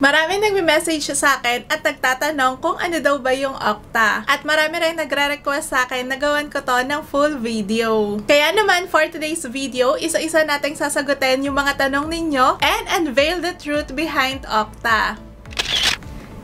Maraming nagme-message sa akin at nagtatanong kung ano daw ba yung Okta. At marami rin nagre-request sa akin na gawan ko to ng full video. Kaya naman for today's video, isa-isa nating sasagutin yung mga tanong ninyo and unveil the truth behind Okta.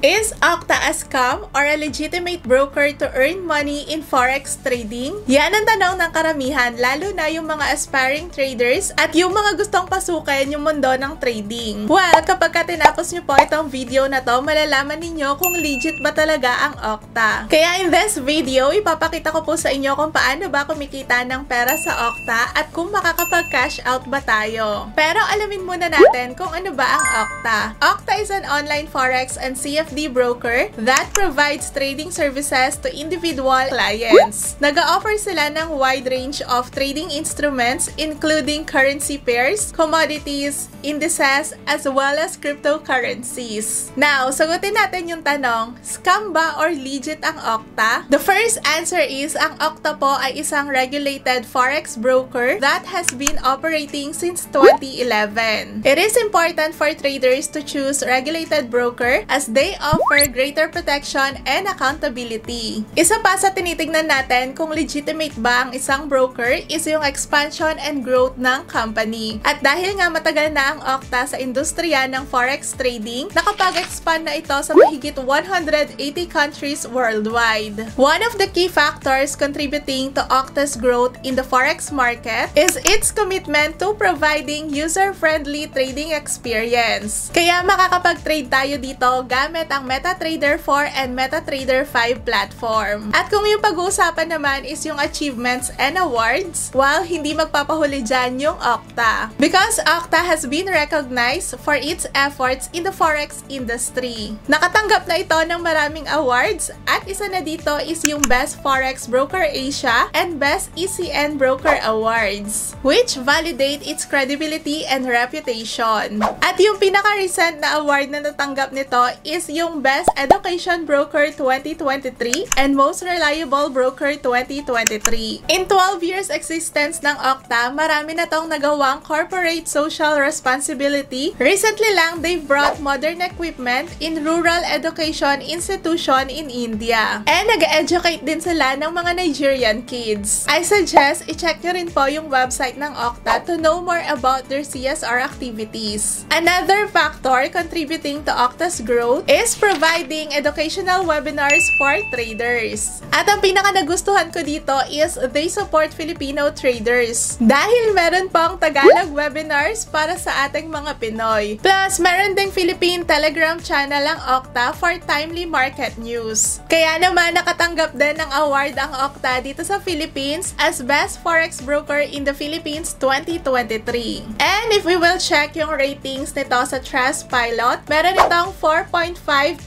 Is Okta a scam or a legitimate broker to earn money in forex trading? Yan ang tanong ng karamihan, lalo na yung mga aspiring traders at yung mga gustong pasukin yung mundo ng trading. Well, kapag tinapos nyo po itong video na to, malalaman ninyo kung legit ba talaga ang Okta. Kaya in this video, ipapakita ko po sa inyo kung paano ba kumikita ng pera sa Okta at kung makakapag-cash out ba tayo. Pero alamin muna natin kung ano ba ang Okta. Okta is an online forex and CFD broker that provides trading services to individual clients. Nag-offer sila ng wide range of trading instruments including currency pairs, commodities, indices, as well as cryptocurrencies. Now, sagutin natin yung tanong, scam ba or legit ang Okta? The first answer is, ang Okta po ay isang regulated forex broker that has been operating since 2011. It is important for traders to choose regulated broker as they offer greater protection and accountability. Isa pa sa tinitingnan natin kung legitimate ba ang isang broker is yung expansion and growth ng company. At dahil nga matagal na ang Okta sa industriya ng forex trading, nakapag-expand na ito sa mahigit 180 countries worldwide. One of the key factors contributing to Okta's growth in the forex market is its commitment to providing user-friendly trading experience. Kaya makakapag-trade tayo dito gamit ang MetaTrader 4 and MetaTrader 5 platform. At kung yung pag-uusapan naman is yung achievements and awards, well, hindi magpapahuli dyan yung Okta. Because Okta has been recognized for its efforts in the forex industry. Nakatanggap na ito ng maraming awards at isa na dito is yung Best Forex Broker Asia and Best ECN Broker Awards, which validate its credibility and reputation. At yung pinaka-recent na award na natanggap nito is yung Best Education Broker 2023 and Most Reliable Broker 2023. In 12 years existence ng Okta, marami na tong nagawang corporate social responsibility. Recently lang, they've brought modern equipment in rural education institution in India. And nag-educate din sila ng mga Nigerian kids. I suggest i-check nyo rin po yung website ng Okta to know more about their CSR activities. Another factor contributing to Okta's growth is providing educational webinars for traders. At ang pinaka nagustuhan ko dito is they support Filipino traders. Dahil meron pang Tagalog webinars para sa ating mga Pinoy. Plus, meron ding Philippine Telegram channel ang Okta for timely market news. Kaya naman nakatanggap din ng award ang Okta dito sa Philippines as Best Forex Broker in the Philippines 2023. And if we will check yung ratings nito sa Trustpilot, meron itong 4.5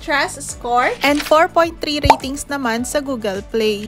Trust score and 4.3 ratings naman sa Google Play.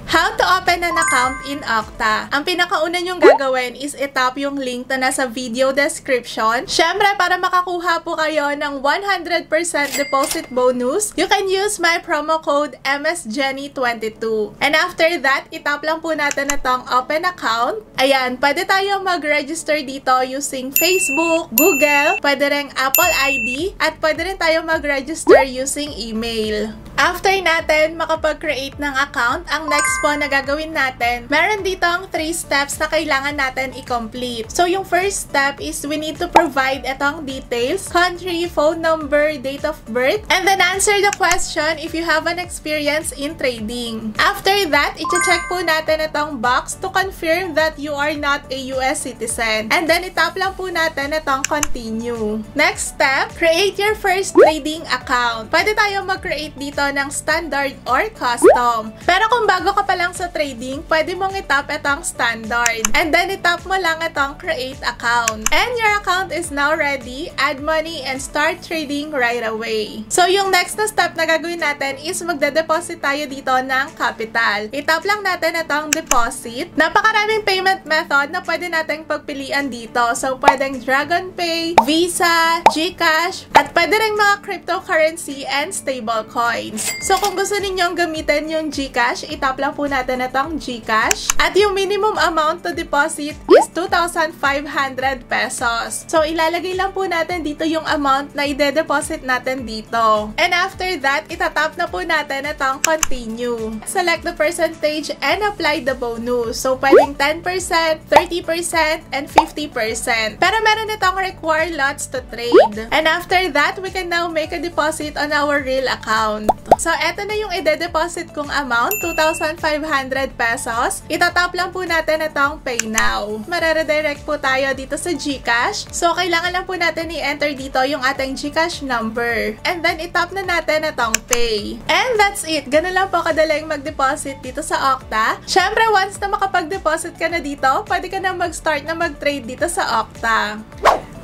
How to open an account in Okta? Ang pinakauna nyong gagawin is i-tap yung link na nasa video description. Syempre, para makakuha po kayo ng 100% deposit bonus, you can use my promo code MSJenny22. And after that, i-tap lang po natin itong open account. Ayan, pwede tayo mag-register dito using Facebook, Google, pwede rin Apple ID, at pwede rin tayo mag-register using email. After natin makapag-create ng account, ang next po na gagawin natin, meron dito ang 3 steps na kailangan natin i-complete. So, yung first step is we need to provide itong details, country, phone number, date of birth, and then answer the question if you have an experience in trading. After that, i-check po natin itong box to confirm that you are not a US citizen. And then, itap lang po natin itong continue. Next step, create your first trading account. Pwede tayo mag-create dito ng standard or custom. Pero kung bago ka pa lang sa trading, pwede mong itap itong standard. And then itap mo lang itong create account. And your account is now ready. Add money and start trading right away. So yung next na step na gagawin natin is magde-deposit tayo dito ng capital. Itap lang natin itong deposit. Napakaraming payment method na pwede nating pagpilian dito. So pwedeng DragonPay, Visa, GCash, at pwede rin mga cryptocurrency and stablecoins. So kung gusto ninyong gamitin yung GCash, itap lang po po natin itong GCash. At yung minimum amount to deposit is 2,500 pesos. So, ilalagay lang po natin dito yung amount na ide-deposit natin dito. And after that, itatap na po natin itong continue. Select the percentage and apply the bonus. So, pwedeng 10%, 30%, and 50%. Pero meron itong require lots to trade. And after that, we can now make a deposit on our real account. So, eto na yung ide-deposit kong amount, 2,500 pesos. Itatap lang po natin itong Pay Now. Mareredirect po tayo dito sa GCash. So, kailangan lang po natin i-enter dito yung ating GCash number. And then, itap na natin itong Pay. And that's it. Ganun lang po kadaling mag-deposit dito sa Okta. Syempre, once na makapag-deposit ka na dito, pwede ka na mag-start na mag-trade dito sa Okta.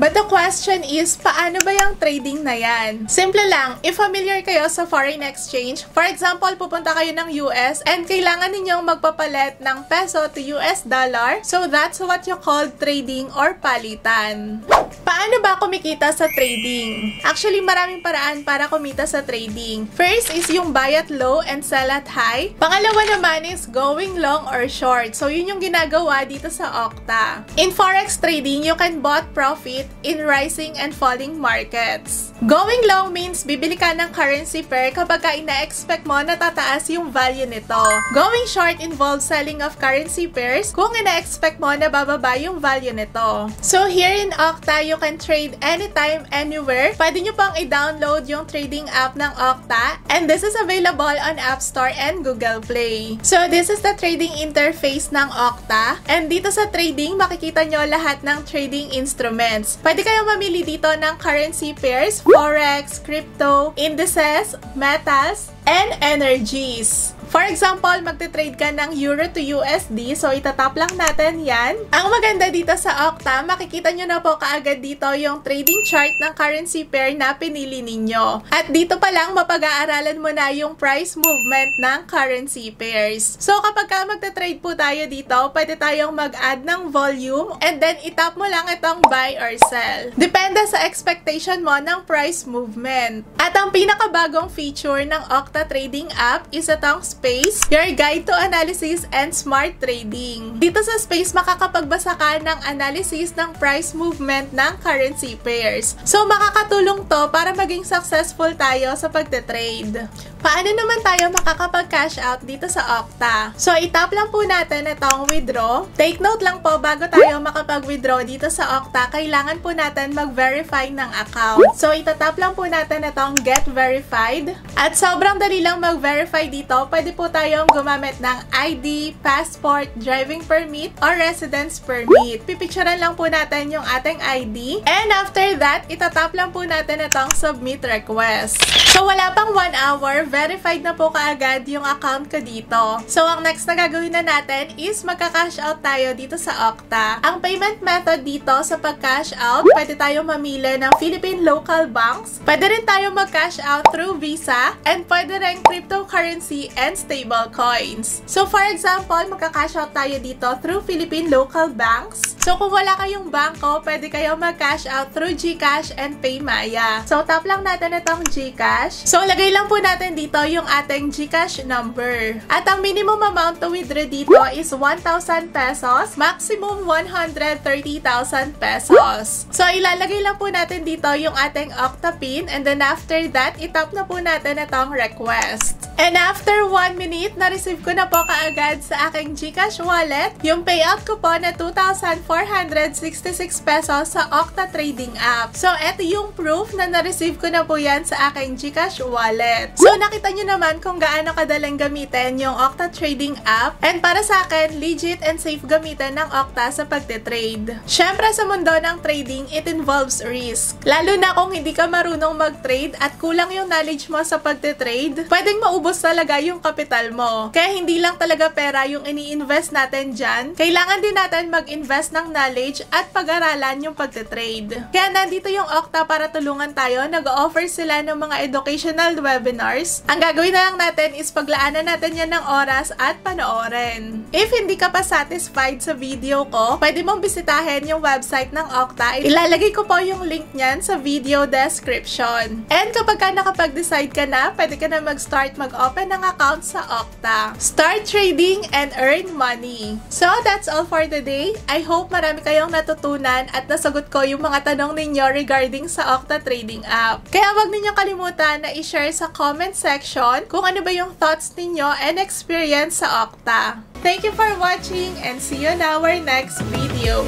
But the question is, paano ba yung trading na yan? Simple lang, if familiar kayo sa foreign exchange, for example, pupunta kayo ng US and kailangan ninyong magpapalit ng peso to US dollar, so that's what you call trading or palitan. Paano ba kumikita sa trading? Actually, maraming paraan para kumita sa trading. First is yung buy at low and sell at high. Pangalawa naman is going long or short. So, yun yung ginagawa dito sa Okta. In forex trading, you can bought profit in rising and falling markets. Going long means bibili ka ng currency pair kapag ina-expect mo na tataas yung value nito. Going short involves selling of currency pairs kung ina-expect mo na bababa yung value nito. So here in Okta, you can trade anytime, anywhere. Pwede nyo pang i-download yung trading app ng Okta, and this is available on App Store and Google Play. So this is the trading interface ng Okta, and dito sa trading, makikita nyo lahat ng trading instruments. Pwede kayong mamili dito ng currency pairs, forex, crypto, indices, metals, and energies. For example, magte-trade ka ng Euro to USD, so itatap lang natin yan. Ang maganda dito sa Okta, makikita nyo na po kaagad dito yung trading chart ng currency pair na pinili ninyo. At dito pa lang, mapag-aaralan mo na yung price movement ng currency pairs. So kapag ka magte-trade po tayo dito, pwede tayong mag-add ng volume, and then itap mo lang itong buy or sell. Depende sa expectation mo ng price movement. At ang pinakabagong feature ng Okta Trading app is itong Space, your guide to analysis and smart trading. Dito sa Space, makakapagbasa ka ng analysis ng price movement ng currency pairs. So, makakatulong to para maging successful tayo sa pagte-trade. Paano naman tayo makakapag-cash out dito sa Okta? So, itap lang po natin itong withdraw. Take note lang po, bago tayo makapag-withdraw dito sa Okta, kailangan po natin mag-verify ng account. So, itatap lang po natin itong get verified. At sobrang dali lang mag-verify dito. Pwede po tayong gumamit ng ID, passport, driving permit, or residence permit. Pipicturean lang po natin yung ating ID. And after that, itatap lang po natin itong submit request. So, wala pang 1 hour, verified na po kaagad yung account ko dito. So, ang next na gagawin na natin is magka-cash out tayo dito sa Okta. Ang payment method dito sa pag-cash out, pwede tayo mamili ng Philippine local banks. Pwede rin tayo mag-cash out through Visa, and pwede rin cryptocurrency and stable coins. So, for example, magka-cash out tayo dito through Philippine local banks. So, kung wala kayong bangko, pwede kayong mag-cash out through GCash and PayMaya. So, tap lang natin itong GCash. So, lagay lang po natin dito yung ating GCash number. At ang minimum amount to withdraw dito is 1,000 pesos, maximum 130,000 pesos. So, ilalagay lang po natin dito yung ating Okta PIN, and then after that, itap na po natin itong request. And after 1 minute, na-receive ko na po kaagad sa aking GCash wallet yung payout ko po na 2,466 pesos sa Okta Trading app. So, eto yung proof na na-receive ko na po yan sa aking GCash wallet. So, nakita nyo naman kung gaano kadaling gamitin yung Okta Trading app. And para sa akin, legit and safe gamitin ng Okta sa pagte-trade. Syempre, sa mundo ng trading, it involves risk. Lalo na kung hindi ka marunong mag-trade at kulang yung knowledge mo sa pagte-trade, pwedeng maubos talaga yung kapital mo. Kaya hindi lang talaga pera yung ini-invest natin dyan. Kailangan din natin mag-invest ng knowledge at pag-aralan yung pagte-trade. Kaya nandito yung Okta para tulungan tayo. Nag-offer sila ng mga educational webinars. Ang gagawin na lang natin is paglaanan natin yan ng oras at panoorin. If hindi ka pa satisfied sa video ko, pwede mong bisitahin yung website ng Okta. Ilalagay ko po yung link niyan sa video description. And kapag ka nakapag-decide ka na, pwede ka na mag-start mag mag-open ng account sa Okta. Start trading and earn money. So, that's all for today. I hope marami kayong natutunan at nasagot ko yung mga tanong ninyo regarding sa Okta Trading app. Kaya wag ninyong kalimutan na i-share sa comment section kung ano ba yung thoughts ninyo and experience sa Okta. Thank you for watching and see you in our next video.